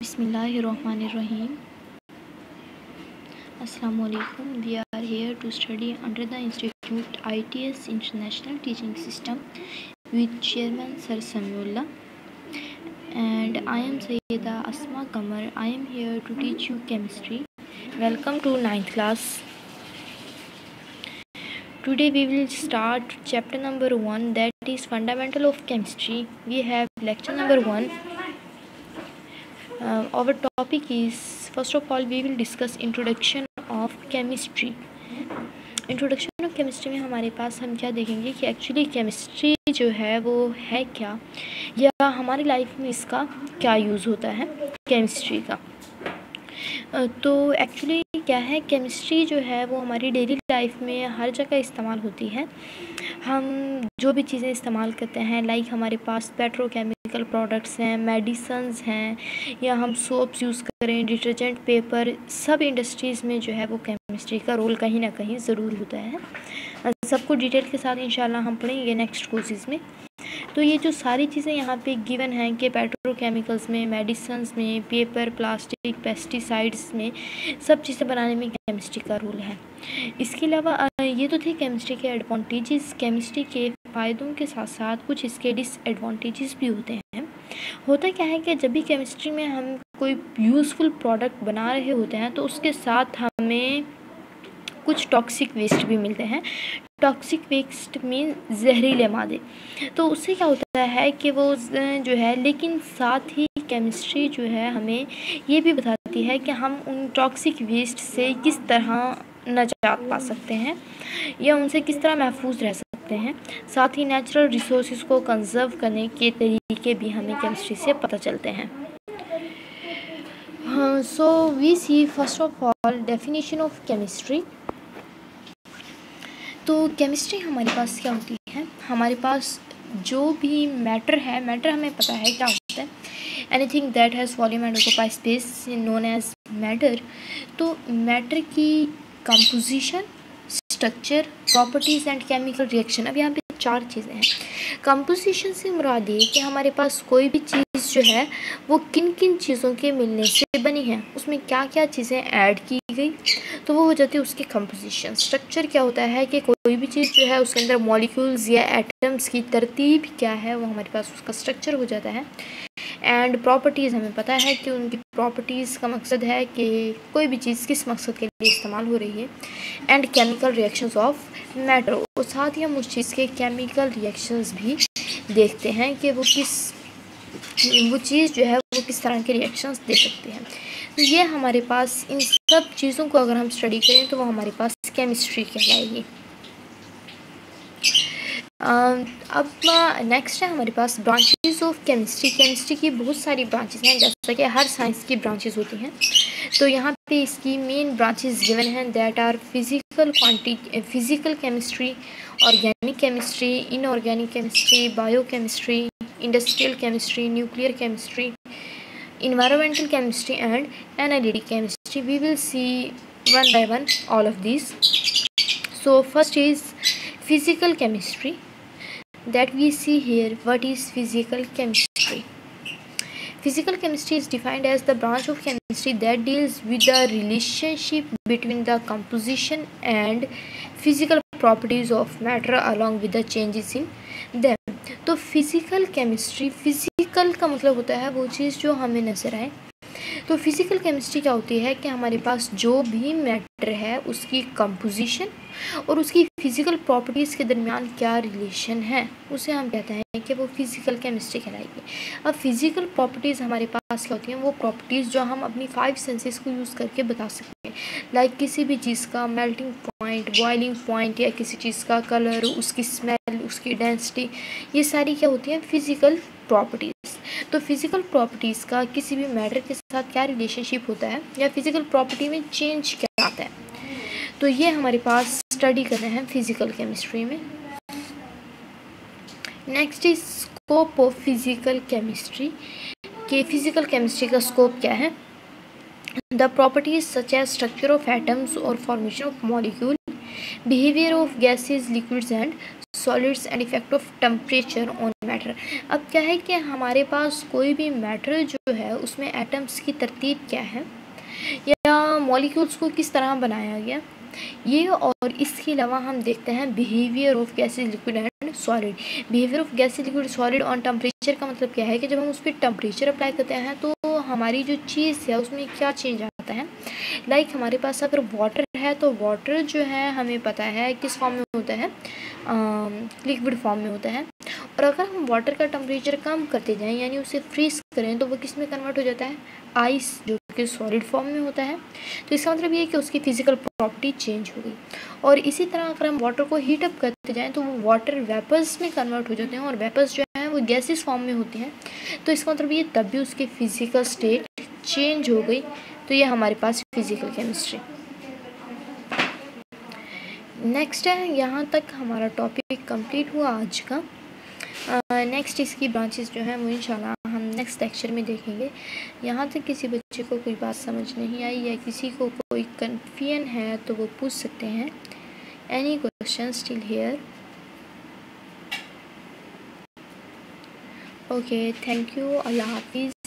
Bismillahirrahmanirrahim. Assalamualaikum. We are here to study under the Institute ITS International Teaching System with Chairman Sir Samiullah. And I am Sayyida Asma Kamar. I am here to teach you chemistry. Welcome to 9th class. Today we will start chapter number 1, that is Fundamental of Chemistry. We have lecture number 1. Our topic is, first of all, we will discuss introduction of chemistry. Introduction of chemistry में हमारे पास हम क्या देखेंगे कि actually chemistry जो है वो है क्या, या हमारी लाइफ में इसका क्या यूज़ होता है केमिस्ट्री का। तो एक्चुअली क्या है, केमिस्ट्री जो है वो हमारी डेली लाइफ में हर जगह इस्तेमाल होती है। हम जो भी चीज़ें इस्तेमाल करते हैं, लाइक हमारे पास पेट्रोकेमिकल प्रोडक्ट्स हैं, मेडिसन्स हैं, या हम सोप्स यूज़ करें, डिटर्जेंट, पेपर, सब इंडस्ट्रीज़ में जो है वो केमिस्ट्री का रोल कहीं ना कहीं ज़रूर होता है। सबको डिटेल के साथ इंशाल्लाह हम पढ़ेंगे नेक्स्ट कोर्सेज़ में। तो ये जो सारी चीज़ें यहाँ पे गिवन हैं कि पेट्रोकेमिकल्स में, मेडिसन्स में, पेपर, प्लास्टिक, पेस्टिसाइड्स में, सब चीज़ें बनाने में केमिस्ट्री का रोल है। इसके अलावा ये तो थे केमिस्ट्री के एडवांटेजेस। केमिस्ट्री के फ़ायदों के साथ साथ कुछ इसके डिसएडवांटेजेस भी होते हैं। होता क्या है कि जब भी केमिस्ट्री में हम कोई यूज़फुल प्रोडक्ट बना रहे होते हैं तो उसके साथ हमें कुछ टॉक्सिक वेस्ट भी मिलते हैं। टॉक्सिक वेस्ट मीन जहरीले मादे। तो उससे क्या होता है कि वो जो है, लेकिन साथ ही केमिस्ट्री जो है हमें ये भी बताती है कि हम उन टॉक्सिक वेस्ट से किस तरह नजात पा सकते हैं या उनसे किस तरह महफूज रह सकते हैं। साथ ही नेचुरल रिसोर्सेज को कंजर्व करने के तरीके भी हमें केमिस्ट्री से पता चलते हैं। So we see first of all definition of chemistry. तो केमिस्ट्री हमारे पास क्या होती है, हमारे पास जो भी मैटर है, मैटर हमें पता है क्या होता है, anything that has volume and occupy space known as matter. तो मैटर की composition, structure, properties and chemical reaction. अब यहाँ पे 4 चीज़ें हैं। कंपोजिशन से मुराद ये कि हमारे पास कोई भी चीज़ जो है वो किन किन चीज़ों के मिलने से बनी है, उसमें क्या क्या चीज़ें ऐड की गई, तो वो हो जाती है उसकी कंपोजिशन। स्ट्रक्चर क्या होता है कि कोई भी चीज़ जो है उसके अंदर मॉलिक्यूल्स या एटम्स की तरतीब क्या है, वो हमारे पास उसका स्ट्रक्चर हो जाता है। एंड प्रॉपर्टीज़, हमें पता है कि उनकी प्रॉपर्टीज़ का मकसद है कि कोई भी चीज़ किस मकसद के लिए इस्तेमाल हो रही है। And chemical reactions of matter, और साथ ही हम उस चीज़ के केमिकल रिएक्शंस भी देखते हैं कि वो चीज़ जो है वो किस तरह के रिएक्शंस दे सकती है। तो ये हमारे पास इन सब चीज़ों को अगर हम स्टडी करें तो वो हमारे पास केमिस्ट्री कहलाएगी। अब नेक्स्ट है हमारे पास ब्रांचेस ऑफ केमिस्ट्री। केमिस्ट्री की बहुत सारी ब्रांचेस हैं, जैसा कि हर साइंस की ब्रांचेस होती हैं। तो यहाँ पे इसकी मेन ब्रांचेस गिवन हैं, that are physical chemistry, organic chemistry, inorganic chemistry, biochemistry, industrial chemistry, nuclear chemistry, environmental chemistry and analytic chemistry. We will see one by one all of these. So first is physical chemistry, that we see here. What is physical chemistry? Physical chemistry is defined as the branch of chemistry that deals with the relationship between the composition and physical properties of matter along with the changes in them. तो physical chemistry, physical का मतलब होता है वो चीज़ जो हमें नज़र आए। तो फिज़िकल केमिस्ट्री क्या होती है कि हमारे पास जो भी मैटर है उसकी कंपोजिशन और उसकी फ़िज़िकल प्रॉपर्टीज़ के दरमियान क्या रिलेशन है, उसे हम कहते हैं कि वो फ़िज़िकल केमिस्ट्री कहलाएगी। अब फ़िज़िकल प्रॉपर्टीज़ हमारे पास क्या होती हैं, वो प्रॉपर्टीज़ जो हम अपनी 5 सेंसेस को यूज़ करके बता सकते हैं। लाइक किसी भी चीज़ का मेल्टिंग पॉइंट, बॉइलिंग पॉइंट, या किसी चीज़ का कलर, उसकी स्मेल, उसकी डेंसिटी, ये सारी क्या होती हैं, फ़िज़िकल प्रॉपर्टीज़। तो फिज़िकल प्रॉपर्टीज़ का किसी भी मैटर के साथ क्या रिलेशनशिप होता है, या फिज़िकल प्रॉपर्टी में चेंज क्या आता है, तो ये हमारे पास स्टडी कर रहे हैं फिज़िकल केमिस्ट्री में। Next is scope of physical chemistry. के फिज़िकल केमिस्ट्री का स्कोप क्या है? The properties such as structure of atoms और formation of molecule, behaviour of gases, liquids and solids, and effect of temperature on matter. अब क्या है कि हमारे पास कोई भी मैटर जो है उसमें एटम्स की तरतीब क्या है या मॉलिक्यूल्स को किस तरह बनाया गया, ये और इसके अलावा हम देखते हैं behaviour of gases liquid and solid. Behaviour of gases liquid solid on temperature का मतलब क्या है कि जब हम उस पर टेम्परेचर अप्लाई करते हैं तो हमारी जो चीज़ है उसमें क्या चेंज आता है। लाइक हमारे पास अगर वाटर है तो वाटर जो है हमें पता है किस फॉर्म में होता है, लिक्विड फॉर्म में होता है। और अगर हम वाटर का टेम्परेचर कम करते जाएं यानी उसे फ्रीज करें तो वो किस में कन्वर्ट हो जाता है, आइस, जो कि सॉलिड फॉर्म में होता है। तो इसका मतलब ये है कि उसकी फिजिकल प्रॉपर्टी चेंज हो गई। और इसी तरह अगर हम वाटर को हीट अप करते जाएं तो वो वाटर वेपर्स में कन्वर्ट हो जाते हैं और वेपर्स जो है वो गैसेस फॉर्म में होती हैं। तो इसका मतलब ये तब भी उसकी फिजिकल स्टेट चेंज हो गई। तो ये हमारे पास फिजिकल केमिस्ट्री। नेक्स्ट है, यहाँ तक हमारा टॉपिक कंप्लीट हुआ आज का। नेक्स्ट इसकी ब्रांचेस जो हैं वो इंशाल्लाह हम नेक्स्ट लेक्चर में देखेंगे। यहाँ तक किसी बच्चे को कोई बात समझ नहीं आई या किसी को कोई कन्फ्यूजन है तो वो पूछ सकते हैं। Any question still here? Okay, thank you, अल्लाह हाफिज़।